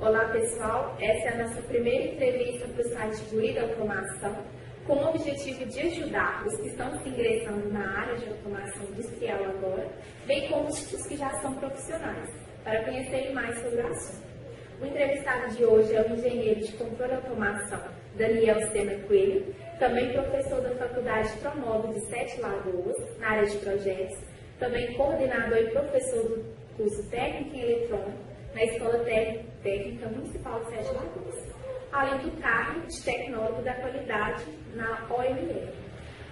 Olá pessoal, essa é a nossa primeira entrevista para o site Gurida Automação, com o objetivo de ajudar os que estão se ingressando na área de automação industrial agora, bem como os que já são profissionais, para conhecerem mais sobre o assunto. O entrevistado de hoje é o engenheiro de controle e automação Daniel Sena Coelho, também professor da Faculdade Promove de Sete Lagoas, na área de projetos, também coordenador e professor do curso Técnico em Eletrônica, na Escola Técnica Municipal de Sete Lagoas, além do cargo de tecnólogo da qualidade na OML.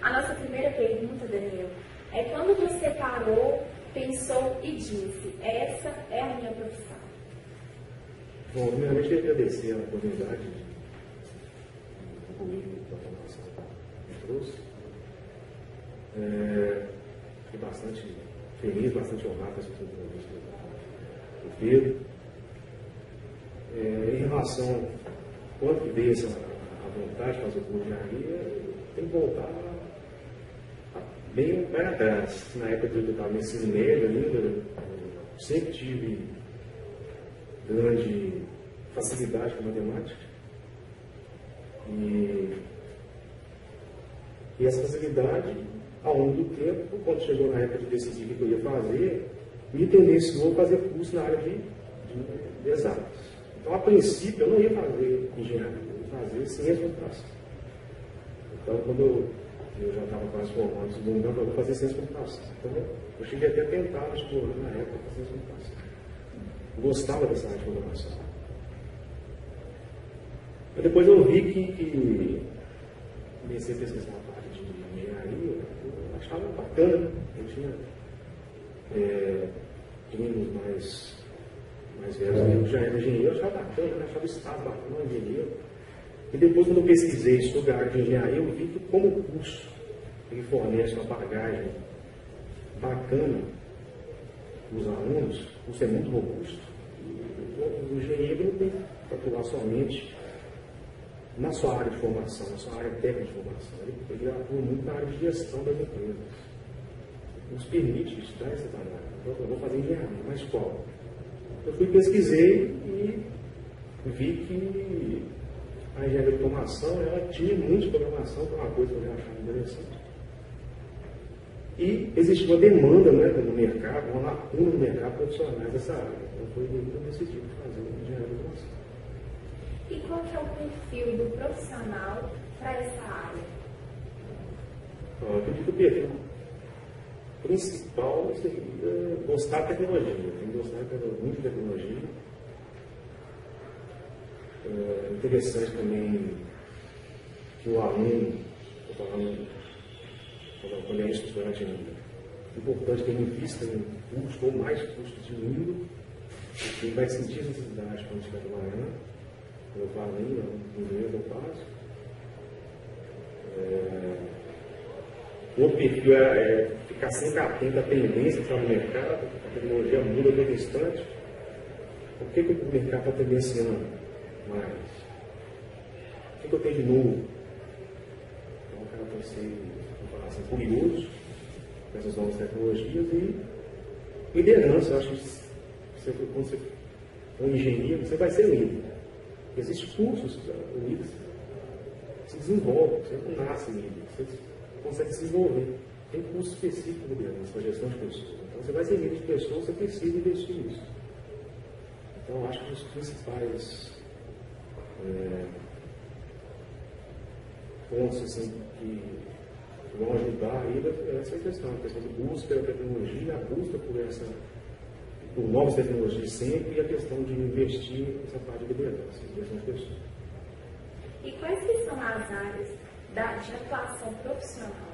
A nossa primeira pergunta, Daniel, é quando você parou, pensou e disse, essa é a minha profissão? Bom, primeiramente, eu queria agradecer a oportunidade de comigo da formação que trouxe. Fiquei bastante feliz, bastante honrado com essa entrevista do Pedro. Em relação a quanto que veio a vontade de fazer o curso de engenharia, tem que voltar bem para atrás. Na época que eu estava no ensino médio ainda, sempre tive grande facilidade com matemática. E essa facilidade, ao longo do tempo, quando chegou na época de decidir o que eu ia fazer, me tendenciou a fazer curso na área de exatas. Então, a princípio, eu não ia fazer engenharia, eu ia fazer ciência da computação. Então, quando eu já estava quase formado no segundo ano, eu vou fazer ciência da computação. Então, eu cheguei até a tentar vestibular na época para ciência da computação. Eu gostava dessa área de programação. Mas depois eu vi que comecei a pesquisar a parte de engenharia, eu achava bacana. Eu tinha primos mais velhos, eu já era engenheiro, eu achava bacana, eu achava o estado bacana, engenheiro. E depois, quando eu pesquisei sobre a área de engenharia, eu vi que como curso ele fornece uma bagagem bacana para os alunos, o curso é muito robusto. O engenheiro não tem que atuar somente na sua área de formação, na sua área técnica de formação. Ele atua muito na área de gestão das empresas. Nos permite estudar essa tarefa. Então, eu vou fazer engenharia, mas qual? Eu fui pesquisei e vi que a engenharia de automação ela tinha muito de programação, que é uma coisa que eu já achava interessante. E existia uma demanda, né, no mercado, uma lacuna no mercado profissionais dessa área. Então foi daí que eu decidi fazer engenharia de automação. E qual que é o perfil do profissional para essa área? Eu acredito que o perfil principal seria gostar da tecnologia. Tem que gostar muito de tecnologia. É interessante também que o aluno, estou falando quando é estudante ainda, é importante que ele invista em curso ou mais cursos de língua, porque ele vai sentir necessidade quando estiver trabalhando. Eu falo ainda, no inglês eu faço. O outro perfil é ficar sempre atento à tendência que está no mercado, a tecnologia muda a todo instante. O que o mercado está tendenciando mais? O que eu tenho de novo? Então, o cara tem que ser, vamos falar assim, curioso com essas novas tecnologias e liderança. Eu acho que quando você for um engenheiro, você vai ser líder. Existem cursos, o líder se desenvolve, você não nasce líder, você consegue se desenvolver. Tem curso específico de liderança para gestão de pessoas. Então, você vai ser líder de pessoas, você precisa investir nisso. Então, acho que os principais pontos assim, que vão ajudar aí essa questão de busca da tecnologia, a busca por novas tecnologias sempre e a questão de investir nessa parte de liderança, de gestão de pessoas. E quais que são as áreas de atuação profissional?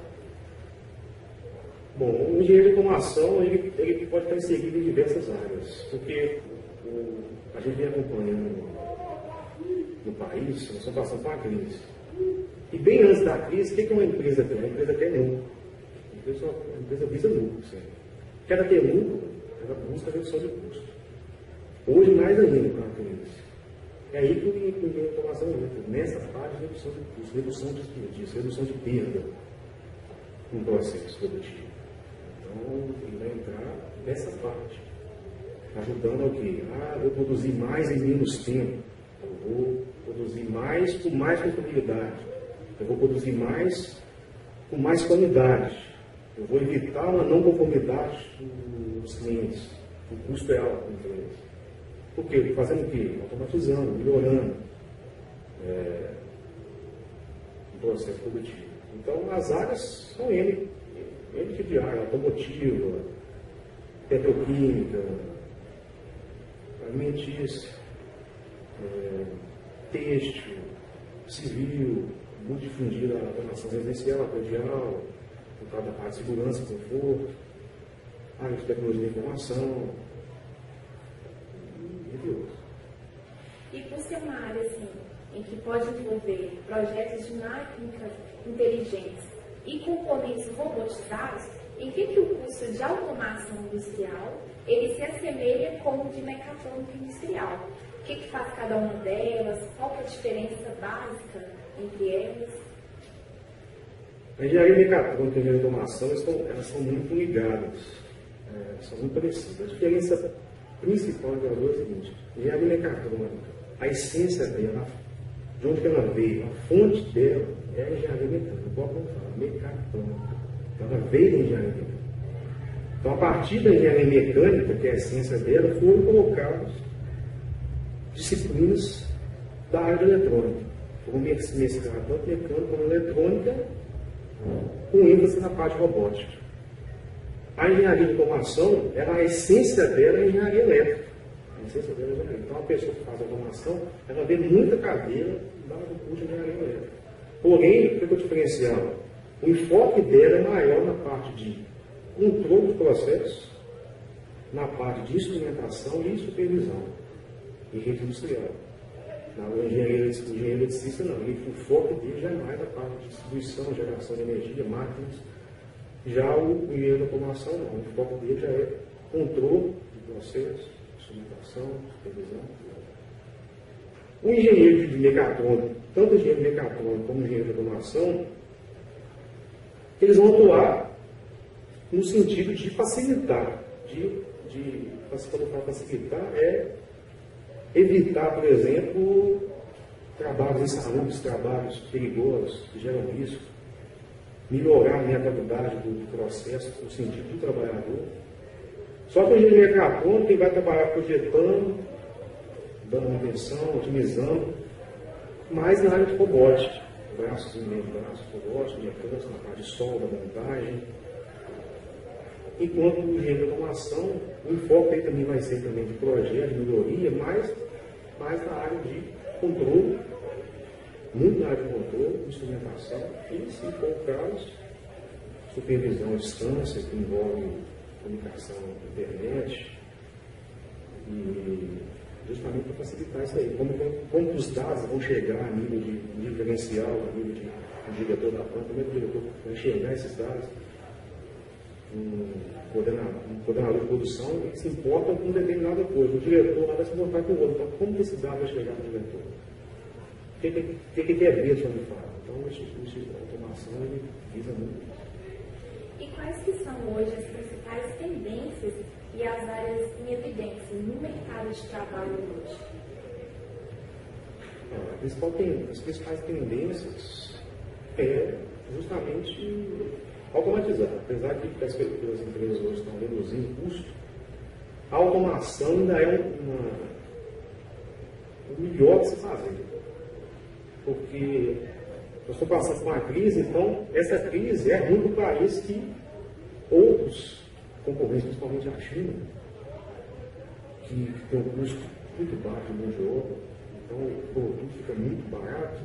Bom, o engenheiro de automação ele pode estar inserido em diversas áreas, porque a gente vem acompanhando no país, nós estamos passando por uma crise. E bem antes da crise, o que uma empresa quer? A empresa quer lucro. A empresa visa lucro. Quer ter lucro, ela busca redução de custo. Hoje, mais ainda com a crise. É aí que o engenheiro de automação entra, nessa parte de redução de custo, redução de desperdício, redução de perda no processo produtivo. Então, ele vai entrar nessa parte. ajudando ao quê? Eu vou produzir mais em menos tempo. Eu vou produzir mais com mais conformidade. Eu vou produzir mais com mais qualidade. Eu vou evitar uma não conformidade dos clientes. O custo é alto para o cliente. Por quê? Fazendo o quê? Automatizando, melhorando o processo produtivo. Então, as áreas são N tipo de área: automotiva, petroquímica, alimentícia, têxtil, civil, muito difundida a automação residencial, predial, por causa da parte de segurança, conforto, área de tecnologia de informação, entre outros. E por ser uma área assim, em que pode envolver projetos de máquinas inteligentes e componentes robotizados, em que o curso de automação industrial ele se assemelha com o de mecatrônica industrial? O que faz cada uma delas? Qual é a diferença básica entre elas? A engenharia mecatrônica e a engenharia de automação elas são muito ligadas, são muito parecidas. A diferença principal entre as duas é a seguinte: a engenharia mecatrônica, a essência dela, de onde ela veio, a fonte dela é a engenharia mecânica. Igual como fala, mecatrônica. Ela veio da engenharia mecânica. Então, a partir da engenharia mecânica, que é a essência dela, foram colocadas disciplinas da área de eletrônica. Foram mescladas tanto mecânica como eletrônica, com ênfase na parte robótica. A engenharia de automação, a essência dela é a engenharia elétrica. A essência dela é a engenharia. Então, a pessoa que faz automação, ela vê muita cadeira do curso de engenharia elétrica. Porém, o que eu diferenciava? O enfoque dela é maior na parte de controle do processo, na parte de instrumentação e supervisão em rede industrial. O engenheiro eletricista não, o foco dele já é mais a parte de distribuição, geração de energia, máquinas. Já o engenheiro de automação não, o foco dele já é controle de processo, instrumentação, supervisão. O engenheiro de mecatrônica, tanto o engenheiro de mecatrônica como o engenheiro de automação, eles vão atuar no sentido de facilitar, facilitar é evitar, por exemplo, trabalhos insalubres, trabalhos perigosos que geram risco, melhorar a mentalidade do processo no sentido do trabalhador. Só que o engenheiro mecatrônico ele vai trabalhar projetando, dando manutenção, otimizando, mais na área de robótica, braços e meio braços, robótica, mecânica, na parte de solda, montagem. Enquanto o engenheiro de automação, o enfoque aí também vai ser também de projeto, de melhoria, mais na área de controle, muito na área de controle, instrumentação e, se for o caso, supervisão à distância, que envolve comunicação internet, e justamente para facilitar isso aí. Como os dados vão chegar a nível de diferencial, a nível de diretor da planta, como é que o diretor vai enxergar esses dados? Um coordenador de produção que se importa com determinada coisa. O diretor lá vai se importar com o outro. Então, como que esse dado vai chegar no diretor? O que quer ver isso onde fala? Então, a automação ele visa muito isso. E quais que são hoje as principais tendências e as áreas em evidência no mercado de trabalho hoje? As principais tendências é justamente automatizar. Apesar de as empresas hoje estão reduzindo o custo, a automação ainda é o melhor de se fazer. Porque nós estamos passando por uma crise, então essa crise é ruim para o país que outros concorrentes, principalmente a China, que tem um custo muito baixo de mão de obra, então o produto fica muito barato,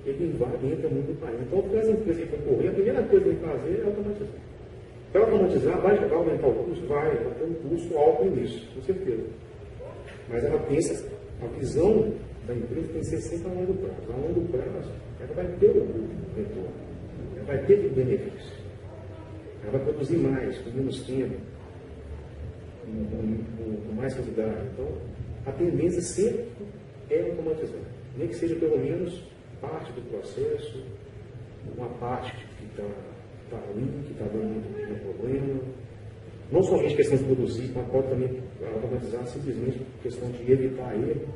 ele entra muito no país. Então, para as empresas que concorrem, a primeira coisa que tem que fazer é automatizar. Para automatizar, vai aumentar o custo? Vai ter um custo alto no início, com certeza. Mas ela pensa, a visão da empresa tem que ser sempre a longo prazo. A longo prazo, ela vai ter o retorno, ela vai ter o benefício. Ela vai produzir mais, com menos tempo, com mais quantidade. Então, a tendência sempre é automatizar. Nem que seja pelo menos parte do processo, uma parte que está ruim, que está dando muito problema, não somente questão de produzir, mas pode também automatizar simplesmente por questão de evitar erro.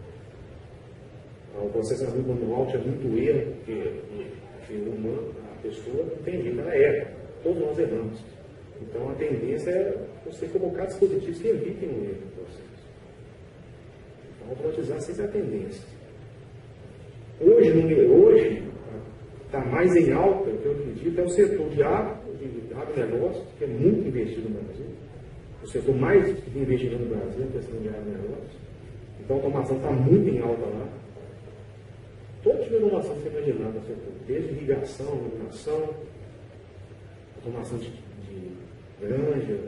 O processamento manual tinha muito erro, porque o humano, a pessoa não tem jeito, ela erra. Todos nós erramos. Então a tendência é você colocar dispositivos que evitem o erro no processo. Então automatizar sempre é a tendência. Hoje está mais em alta, o que eu acredito, é o setor de agronegócio, que é muito investido no Brasil. O setor mais investido no Brasil é a questão de agronegócio. Então a automação está muito em alta lá. Todo tipo de inovação que você imaginar no setor, desde irrigação, iluminação, automação de granja,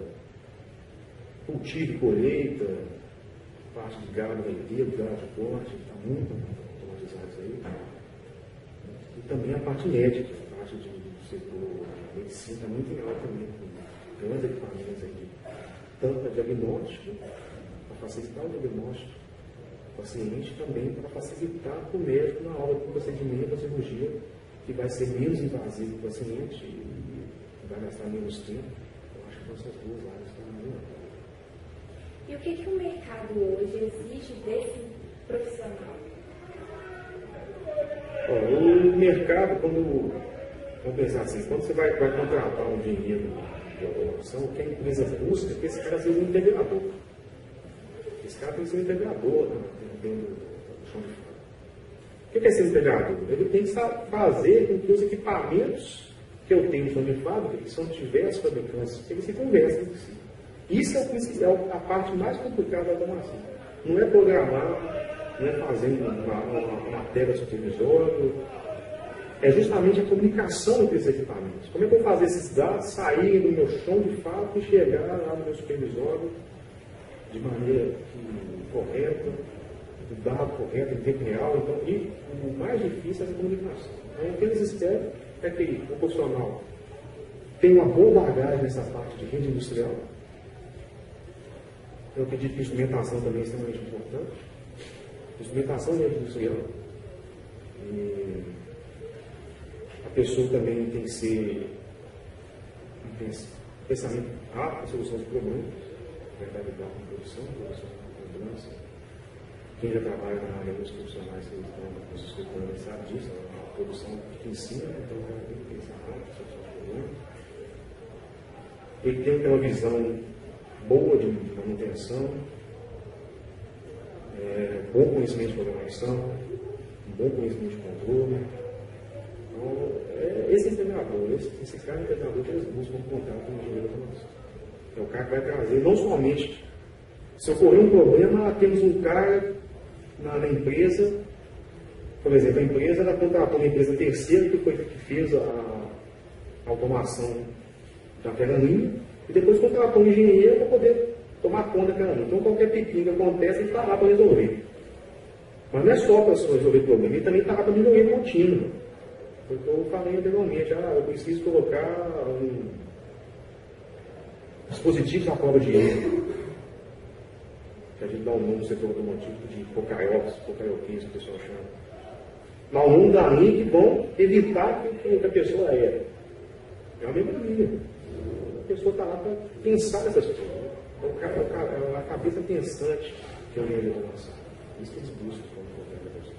cultivo e colheita, parte de gado leiteiro, gado de corte, está muito automatizado isso aí. E também a parte médica, a parte do setor de medicina está muito em alta também, com grandes equipamentos aí, tanto para diagnóstico, para facilitar o diagnóstico do paciente, também para facilitar para o médico na hora do procedimento da cirurgia, que vai ser menos invasivo para o paciente e vai gastar menos tempo. Eu acho que essas duas áreas estão muito. E o que o mercado hoje exige desse profissional? O mercado, vamos pensar assim, quando você vai contratar um engenheiro de automação, o que a empresa busca é que esse cara seja um integrador. Esse cara tem que ser um integrador dentro do chão de fábrica. O que é ser um integrador? Ele tem que fazer com que os equipamentos que eu tenho no chão de fábrica, que são diversos fabricantes, eles se conversem entre si. Isso é a parte mais complicada da automação. Não é programar, não é fazer uma matéria supervisória, é justamente a comunicação entre esses equipamentos. Como é que eu vou fazer esses dados saírem do meu chão de fábrica e chegar lá no meu supervisório de maneira correta, do dado correto, em tempo real. Então, e o mais difícil é a comunicação. Então, o que eles esperam é que o profissional tenha uma boa bagagem nessa parte de rede industrial. Eu acredito que a instrumentação também é extremamente importante. Instrumentação da rede industrial. E a pessoa também tem que ser pensamento rápido na solução de problemas, vai lidar com produção com cobrança. Quem já trabalha na área dos profissionais que estão nos escutando sabe disso, a produção que ensina, então o cara tem que pensar rápido na solução de problemas. Ele tem que ter uma visão boa de manutenção, bom conhecimento de programação, bom conhecimento de controle. Então, esse integrador, esse cara integrador que eles buscam contato com o engenheiro de automação. É o cara que vai trazer, não somente, se ocorrer um problema, temos um cara na empresa, por exemplo, a empresa ela contratou uma empresa terceira que fez a automação daquela linha, e depois contratou um engenheiro para poder tomar conta daquela linha. Então, qualquer pepino que acontece, ele está lá para resolver. Mas não é só para resolver problema, ele também está lá para melhoria contínua. Porque eu falei anteriormente, eu preciso colocar dispositivos à prova de erro. Que a gente dá o nome no setor automotivo de cocaioques, que o pessoal chama. Dá o nome da linha que vão evitar que a pessoa erre. É uma memória. A pessoa está lá para pensar nessas coisas. Então, a cabeça pensante que é o meio de automação. Isso que eles buscam quando qualquer pessoa.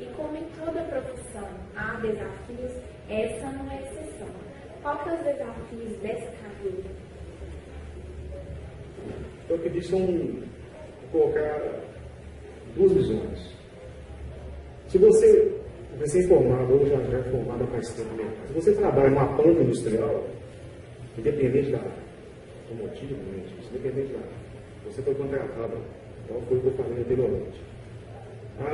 E como em toda profissão há desafios, essa não é exceção. Qual que é os desafios dessa carreira? Eu acredito que são colocar duas visões. Se você é recém-formado ou já é formado há mais tempo mesmo, se você trabalha numa planta industrial, independente da automotiva, independente da você foi contratado, então foi o que eu falei anteriormente.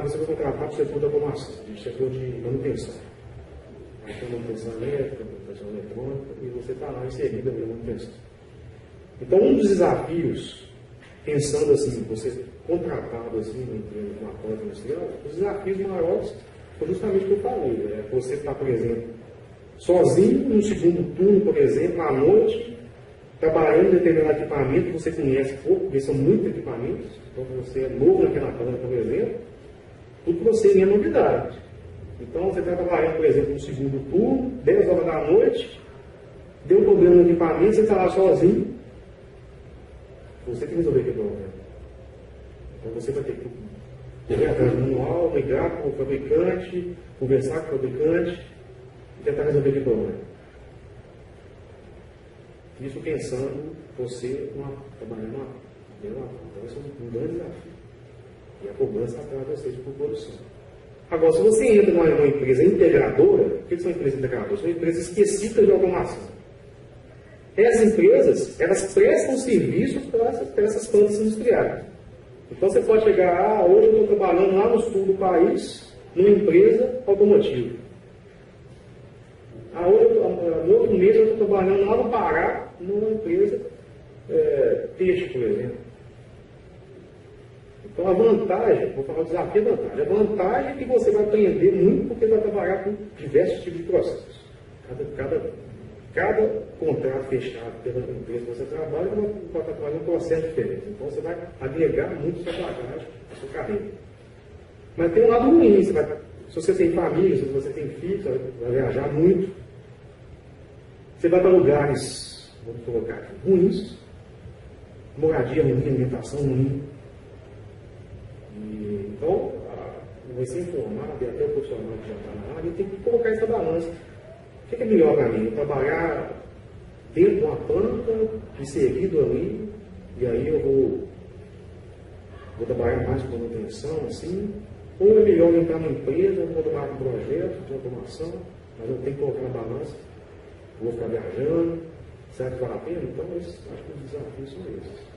Você foi contratado para o setor de automação, de setor de manutenção. Aí tem manutenção elétrica, manutenção eletrônica, e você está lá inserido na manutenção. Então, um dos desafios, pensando assim, você contratado assim, numa planta industrial, os desafios maiores foi justamente o que eu falei. Você está, por exemplo, sozinho, no segundo turno, por exemplo, à noite, trabalhando em determinado equipamento que você conhece pouco, porque são muitos equipamentos, então você é novo naquela planta, por exemplo, tudo que você é novidade. Então, você está trabalhando, por exemplo, no segundo turno, 10 horas da noite, deu um problema no equipamento, você está lá sozinho, Você tem que resolver aquele problema. Então você vai ter que correr atrás do manual, ligar com o fabricante, conversar com o fabricante e tentar resolver aquele problema. Isso pensando você trabalhando numa. Então, esse é um grande desafio. E a cobrança atrás de vocês por produção. Agora, se você entra numa empresa integradora, o que são empresas integradoras? São empresas específicas de automação. Essas empresas, elas prestam serviço para essas plantas industriais. Então, você pode chegar, hoje eu estou trabalhando lá no sul do país, numa empresa automotiva. No outro mês eu estou trabalhando lá no Pará, numa empresa peixe, por exemplo. Então a vantagem, vou falar o desafio e a vantagem. A vantagem é que você vai aprender muito porque vai trabalhar com diversos tipos de processos. Cada contrato fechado pela empresa que você trabalha vai trabalhar um processo diferente. Então você vai agregar muito sua bagagem, a sua carreira. Mas tem um lado ruim, se você tem família, se você tem filhos, você vai viajar muito. Você vai para lugares, vamos colocar aqui, ruins, moradia ruim, alimentação ruim. Então, vai ser informado, e até o profissional que já está na área, tem que colocar essa balança. O que é melhor para mim? Trabalhar dentro de uma planta, inserido ali, e aí eu vou trabalhar mais com manutenção, assim, ou é melhor entrar numa empresa, vou trabalhar com um projeto de automação, mas eu tenho que colocar na balança, vou ficar viajando, será que vale a pena? Então, acho que os desafios são esses.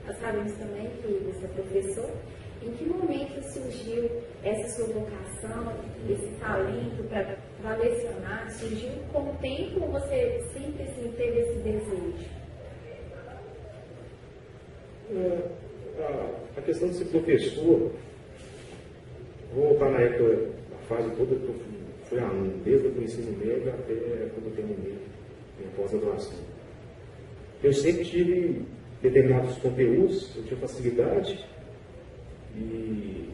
Nós sabemos também que você é professor. Em que momento surgiu essa sua vocação, esse talento para lecionar? Surgiu com o tempo ou você sempre assim, teve esse desejo? A questão de ser professor, vou voltar na época, na fase toda que eu fui aluno, desde o ensino médio até quando eu terminei minha pós-graduação. Eu sempre tive determinados conteúdos, eu tinha facilidade e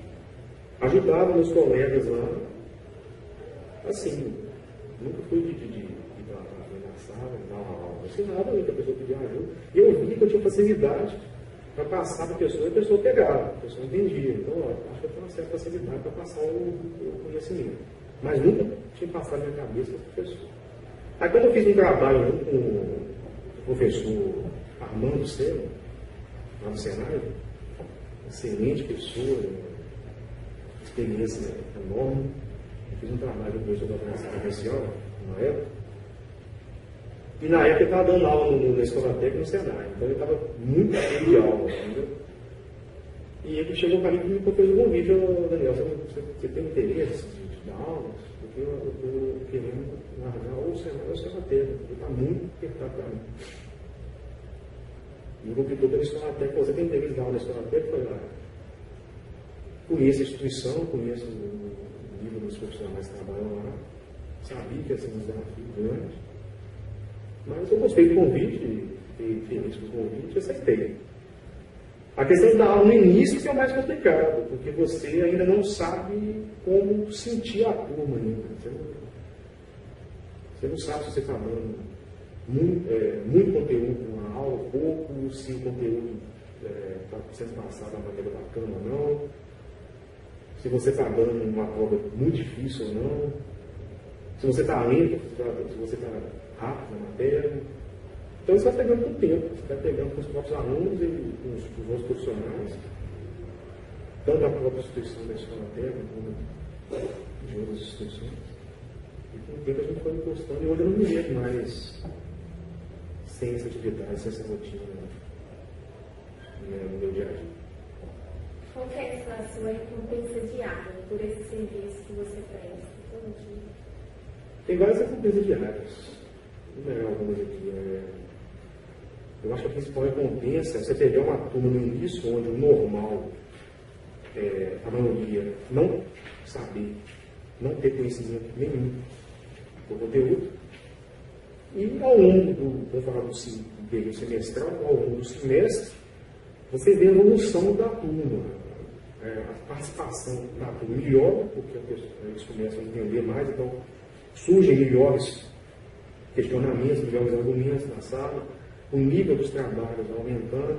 ajudava meus colegas lá, assim, nunca fui de ir na sala, dar uma aula, não ensinava a pessoa pedia ajuda, e eu vi que eu tinha facilidade para passar para a pessoa e a pessoa pegava, a pessoa entendia, então acho que eu tenho uma certa facilidade para passar o conhecimento, mas nunca tinha passado na minha cabeça para o professor. Aí quando eu fiz um trabalho com o professor Armando Senna, lá no Senai, excelente pessoa, experiência enorme. Eu fiz um trabalho com o professor da organização comercial, na época. E na época ele estava dando aula na escola técnica no Senai, então ele estava muito cheio de aula, entendeu? E ele chegou para mim e me fez um convite: Daniel, você tem interesse de dar aulas? Porque eu estou querendo largar ou o Senai ou a escola técnica, porque está muito apertado para mim. E o convidou pela escola técnica: você tem interesse de dar aula na escola técnica? Eu falei: conheço a instituição, conheço o nível dos profissionais que trabalham lá, sabia que ia ser um desafio grande, mas eu gostei do convite, fiquei feliz com o convite e aceitei. A questão da aula no início que é o mais complicado, porque você ainda não sabe como sentir a turma ainda. Você não sabe se você está dando muito conteúdo na aula, pouco, se o conteúdo está sendo passado da maneira bacana ou não, se você está dando uma prova muito difícil ou não, se você está lento, se você está rápido na matéria. Então você vai pegando com o tempo, você vai pegando com os próprios alunos e com os outros profissionais, tanto da própria instituição da escola técnica como de outras instituições. E com o tempo a gente foi encostando e hoje eu não me vejo mais sem essa atividade, sem essa rotina no meu dia a dia. Qual que é a sua recompensa diária por esse serviço que você presta todo dia? Tem várias recompensas diárias. Vou pegar algumas aqui. Eu acho que a principal recompensa é você pegar uma turma no início, onde o normal, a maioria, não saber, não ter conhecimento nenhum do conteúdo, e ao longo vamos falar do período semestral, ao longo do semestre, você vê a evolução da turma, a participação da turma melhor, porque eles começam a entender mais, então surgem melhores questionamentos, melhores argumentos na sala. o nível dos trabalhos aumentando,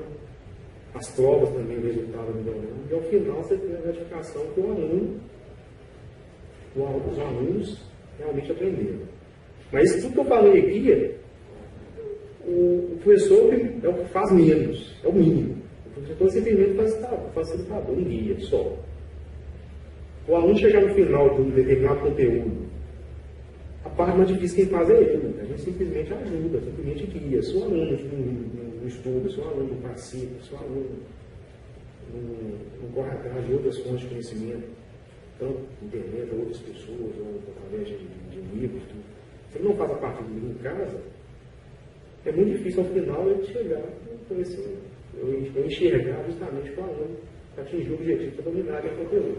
as provas também, o resultado melhorando, e ao final você tem a gratificação que os alunos realmente aprenderam. Mas tudo que eu falei aqui, o professor é o que faz menos, é o mínimo. O professor simplesmente facilitador, um guia só. O aluno chegar no final de um determinado conteúdo, a parte mais difícil quem faz é ele. A gente simplesmente ajuda, simplesmente guia. Se o aluno não estuda, se o aluno não participa, se o aluno não corre atrás de outras fontes de conhecimento, tanto internet, ou outras pessoas, ou através de livros, tudo. Se ele não faz a parte dele em casa, é muito difícil ao final ele chegar a conhecer, eu enxergar justamente o aluno para atingir o objetivo de dominar aquele conteúdo.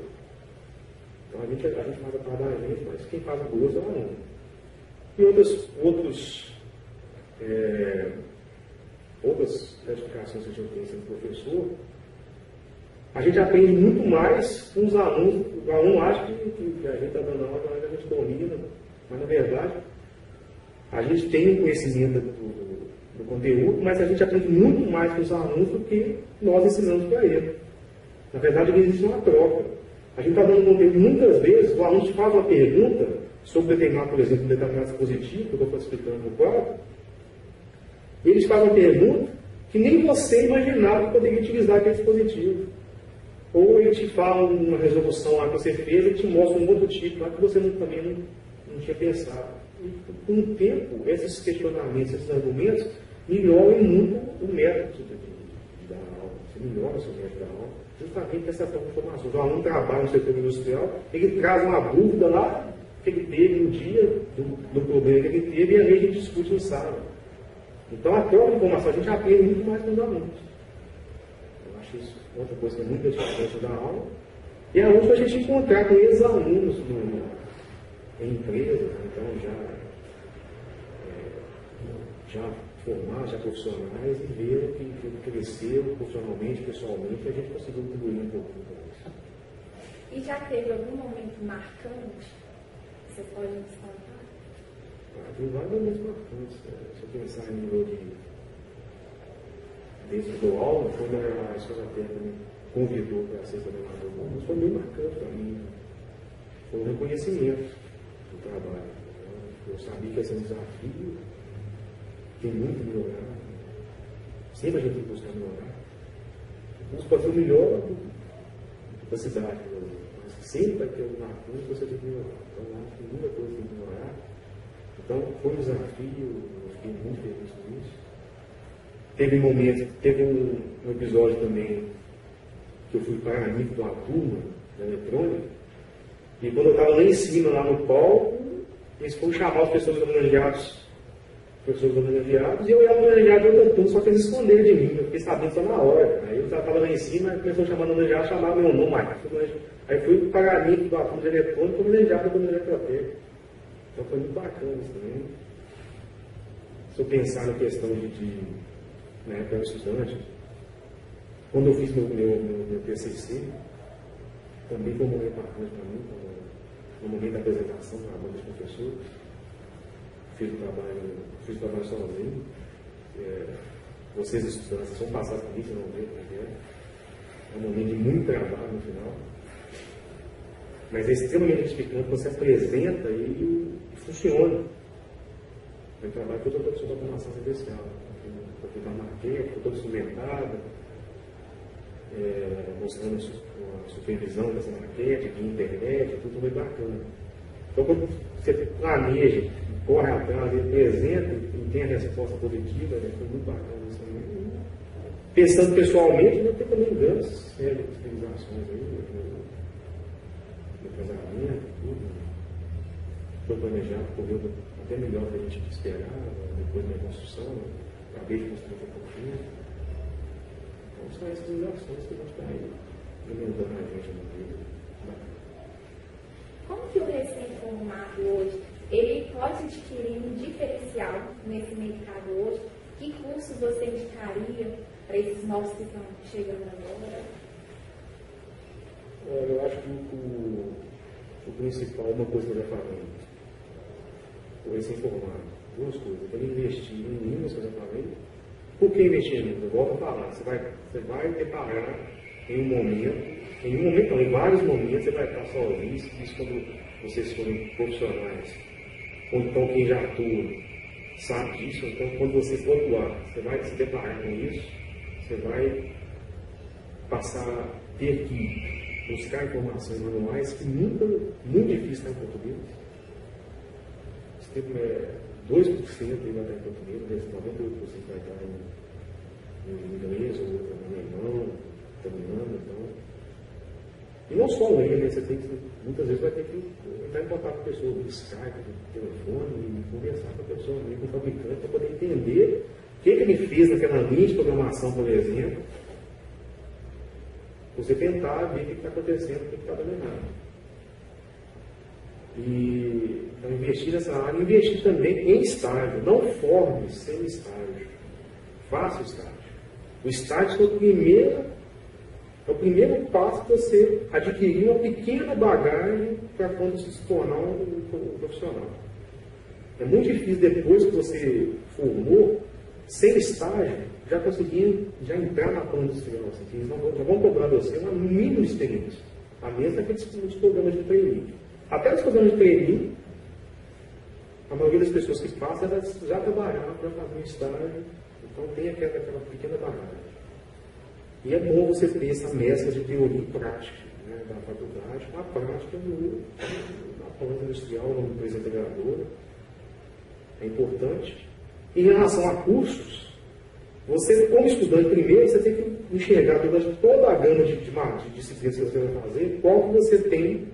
Então a gente faz a parte da gente, mas quem faz o grosso é o aluno. E outras certificações que a gente tem sendo professor, a gente aprende muito mais com os alunos. O aluno acha que a gente está dando aula, a gente domina, mas na verdade a gente tem um conhecimento do conteúdo, mas a gente aprende muito mais com os alunos do que nós ensinamos para ele. Na verdade, existe uma troca. A gente está dando conteúdo, muitas vezes, o aluno te faz uma pergunta sobre determinado, por exemplo, um determinado dispositivo, que eu estou explicando no quadro, e eles fazem uma pergunta que nem você imaginava que poderia utilizar aquele dispositivo. Ou ele te fala uma resolução lá que você fez e te mostra um outro tipo lá que você também não tinha pensado. E, com o tempo, esses questionamentos, esses argumentos, melhoram muito o método da aula. Você melhora o seu método da aula, justamente com essa troca de informações. O aluno trabalha no setor industrial, ele traz uma dúvida lá que ele teve no dia do problema que ele teve, e a gente discute em sala. Então, a troca de informação, a gente aprende muito mais com os alunos. Eu acho isso outra coisa que é muito gratificante da aula. E a outra, a gente encontrar com esses alunos em empresas, então já formados, já profissionais, e ver que cresceu profissionalmente, pessoalmente, e a gente conseguiu contribuir um pouquinho com isso. E já teve algum momento marcante? Você pode nos contar? Tem vários momentos marcantes. Se eu pensar em nível desde que eu dou aula, quando a escola técnica me convidou para ser coordenador, mas foi bem marcante para mim. Foi um reconhecimento do trabalho. Eu sabia que esse é um desafio, tem muito a melhorar. Sempre a gente tem que buscar melhorar. Busca fazer o melhor da cidade, mas sempre vai ter alguma coisa que você tem que melhorar. Então, acho que muita coisa tem que melhorar. Então, foi um desafio, eu fiquei muito feliz com isso. Teve um episódio também que eu fui para amigo de uma turma da eletrônica, e quando eu estava lá em cima, lá no palco, eles foram chamar os professores homenageados, e eu era homenageado de outra turma, só que eles esconderam de mim, eu fiquei sabendo só na hora. Aí eu estava lá em cima, e começou a chamar homenageado, chamava meu nome, aí fui para amigo da turma de eletrônica, homenageado pelo Eletrotécnico. Então foi muito bacana isso também. Se eu pensar na questão na época eu era estudante, quando eu fiz meu TCC, também foi um momento bacana para mim, no momento da apresentação para a banda de professores. Fiz o trabalho sozinho. Vocês estudantes, vocês vão passar por isso, não ver como é. É um momento de muito trabalho no final. Mas é extremamente gratificante quando você apresenta e funciona. Eu trabalho com toda a pessoa da formação especial. Eu fiz uma maquete, toda instrumentada, mostrando a supervisão dessa maquete, de internet, tudo muito bacana. Então, quando você planeja, corre atrás, apresenta e tem a resposta positiva, foi muito bacana isso também. Pensando pessoalmente, não tem também grandes sérias especializações aí, no casamento, tudo. Foi planejado, correu até melhor do que a gente esperava, depois da construção, acabei de construir um pouquinho. Então, são essas ações que a gente está aí, alimentando a gente no vida. Como que o recém-formado hoje, ele pode adquirir um diferencial nesse mercado hoje? Que cursos você indicaria para esses novos que estão chegando agora? Eu acho que o principal, uma coisa que eu já falei, o recém-formado, duas coisas. Ele investir em meninos, que eu já falei, Por que investir nisso? Eu volto a falar, você vai deparar em em vários momentos você vai estar sozinho, isso quando vocês forem profissionais, ou então quem já atua, sabe disso, então quando vocês for atuar, você vai se deparar com isso, você vai passar a ter que buscar informações manuais que muito difícil estar em português. Você tem 2% vai estar em português, 98% vai estar em inglês, ou em alemão, italiano, então. E não só ler, né? Você tem que, muitas vezes vai ter que entrar em contato com a pessoa, no Skype, no telefone, e conversar com a pessoa, com o fabricante, para poder entender o que ele fez naquela linha de programação, por exemplo. Você tentar ver o que está acontecendo, o que está dando errado. E então, investir nessa área, investir também em estágio. Não forme sem estágio. Faça o estágio. O estágio é o primeiro passo para você adquirir uma pequena bagagem para quando se tornar um profissional. É muito difícil depois que você formou, sem estágio, já conseguir entrar na planta industrial. Assim, já vão cobrar de você uma mínima experiência. A mesma que nos programas de training. Até nos programas de training, a maioria das pessoas que passam já trabalharam para fazer um estágio, então tem aquela pequena bagagem. E é bom você ter essa mescla de teoria e prática, né, da faculdade, com a prática na planta industrial, numa empresa integradora. É importante. Em relação a cursos, você, como estudante primeiro, você tem que enxergar toda a gama de disciplinas que você vai fazer, qual que você tem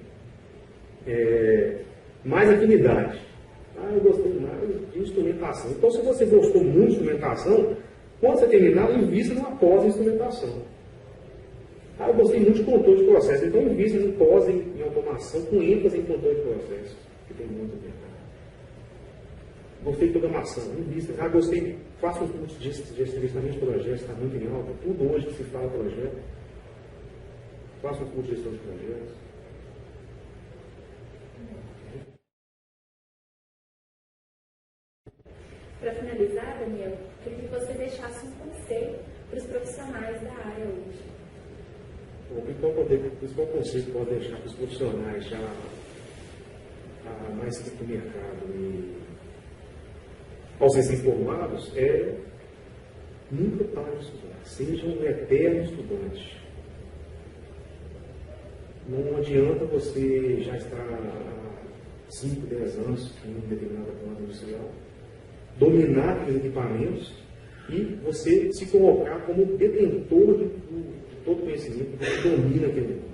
mais afinidade. Eu gostei mais de instrumentação. Então, se você gostou muito de instrumentação, quando você terminar, invista numa pós-instrumentação. Eu gostei muito de controle de processo, então invista em pós em automação, com ênfase em controle de processo, que tem muito a ver. Gostei de programação, invista. Gostei, faça um curso de gerenciamento de projetos, está muito em alta. Tudo hoje que se fala projeto. Faça um curso de gestão de projetos. Para finalizar, Daniel, queria que você deixasse um conselho para os profissionais da área hoje. O principal conselho que pode deixar para os profissionais já mais tempo no mercado e aos recém-formados é nunca pare de estudar. Seja um eterno estudante. Não adianta você já estar há 5, 10 anos em uma determinada planta industrial, dominar aqueles equipamentos e você se colocar como detentor de todo conhecimento, que você domina aquele mundo.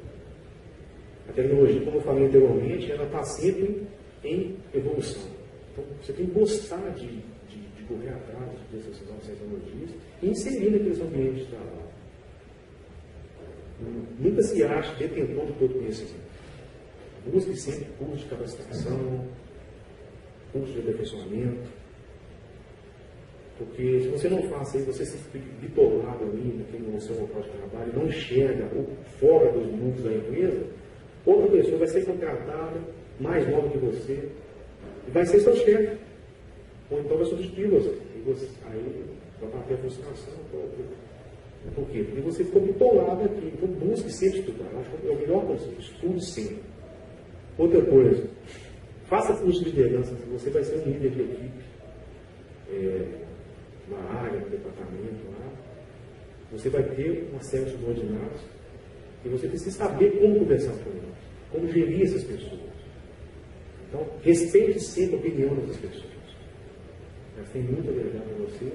A tecnologia, como eu falei anteriormente, ela está sempre em evolução. Então, você tem que gostar de correr atrás dessas novas tecnologias e inserir naqueles ambientes de trabalho. Nunca se ache detentor de todo conhecimento. Busque sempre curso de capacitação, curso de aperfeiçoamento. Porque se você não faz isso, você se fica bitolado ali no seu local de trabalho, não enxerga fora dos mundos da empresa, outra pessoa vai ser contratada, mais nova que você, e vai ser seu chefe. Ou então vai substituir você. Aí vai bater a frustração. Por quê? Porque você ficou bitolado aqui. Então busque sempre estudar. Acho que é o melhor conselho. Estude sempre. Outra coisa, faça curso de liderança. Você vai ser um líder de equipe. Na área, no departamento lá. Você vai ter uma série de subordinados. E você precisa saber como conversar com eles. Como gerir essas pessoas. Então, respeite sempre a opinião dessas pessoas. Elas têm muito a agregar para você.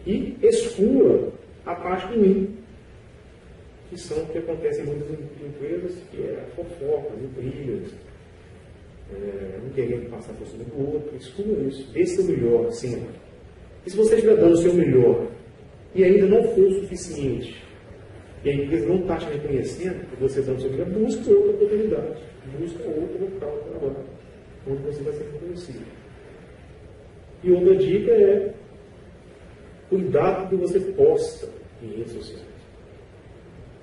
E exclua a parte ruim, que são o que acontece em muitas empresas, que é fofocas, intrigas, não querendo passar por cima do outro. Exclua isso. Dê seu melhor sempre. E se você estiver dando o seu melhor e ainda não for o suficiente, e a empresa não está te reconhecendo que você dando o seu melhor, busque outra oportunidade. Busque outro local de trabalho, onde você vai ser reconhecido. E outra dica é cuidado com o que você posta em redes sociais.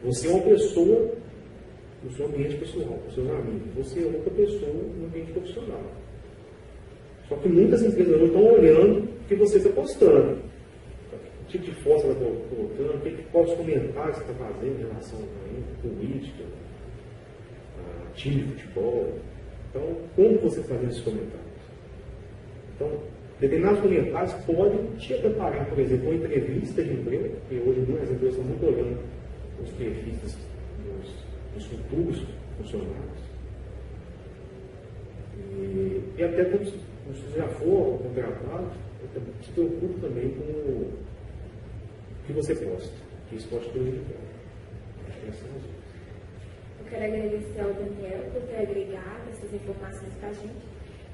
Você é uma pessoa no seu ambiente pessoal, com seus amigos. Você é outra pessoa no ambiente profissional. Só que muitas empresas não estão olhando o que você está postando. tipo de foto ela está colocando, quais os comentários que você está fazendo em relação à política, a time de futebol. Então, como você faz esses comentários? Então, determinados comentários podem te preparar, por exemplo, uma entrevista de emprego, porque hoje em dia as empresas estão muito olhando os perfis dos futuros funcionários. E até quando você já for contratado, se preocupe também com o que você posta, que isso pode prejudicar. Eu quero agradecer ao Daniel por ter agregado essas informações para a gente.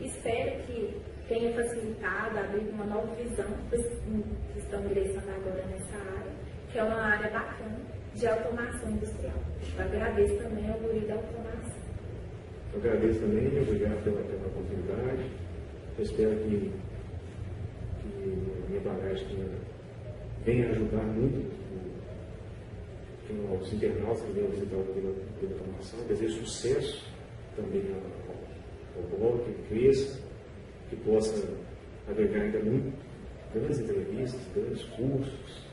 Espero que tenha facilitado, abrido uma nova visão para os que estão ingressando agora nessa área, que é uma área bacana de automação industrial. Eu agradeço também ao Guri da Automação. Eu agradeço também, obrigado pela oportunidade. Eu espero que a minha bagagem venha ajudar muito os internautas que venham visitar o Guri da Automação. Desejo sucesso também ao blog, que cresça, que possa agregar ainda muito grandes entrevistas, grandes cursos,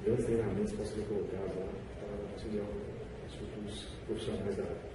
grandes treinamentos que possam ser colocados lá para auxiliar os futuros profissionais da área.